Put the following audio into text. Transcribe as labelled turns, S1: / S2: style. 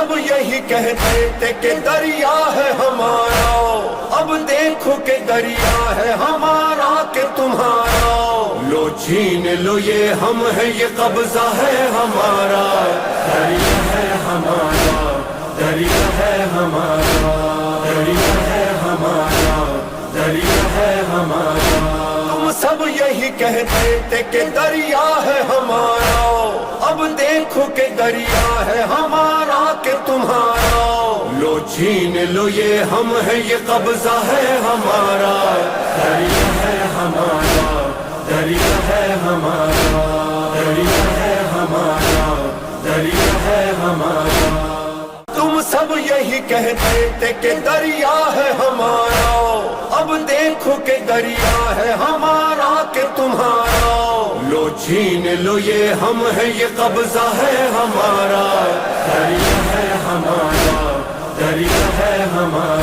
S1: سب یہی کہتے تھے کہ دریا ہے ہمارا، اب دیکھو کہ دریا ہے ہمارا کہ تمہارا، لو چھین لو یہ ہم ہے یہ قبضہ ہے ہمارا، دریا ہے ہمارا، دریا ہے ہمارا، دریا ہے ہمارا، دریا ہے ہمارا۔ تم سب یہی کہتے تھے کہ دریا ہے ہمارا، اب دیکھو کہ دریا ہے ہمارا کہ تمہارا، لو چھین لو یہ ہم ہے یہ قبضہ ہے ہمارا، دریا ہے ہمارا، دریا ہے ہمارا، دریا ہے ہمارا، دریا ہے ہمارا۔ تم سب یہی کہتے تھے کہ دریا ہے ہمارا، اب دیکھو کہ دریا ہے ہمارا کہ تمہارا، لو چھین لو یہ ہم ہے یہ قبضہ ہے ہمارا، دریا ہے ہمارا، دریا ہے ہمارا۔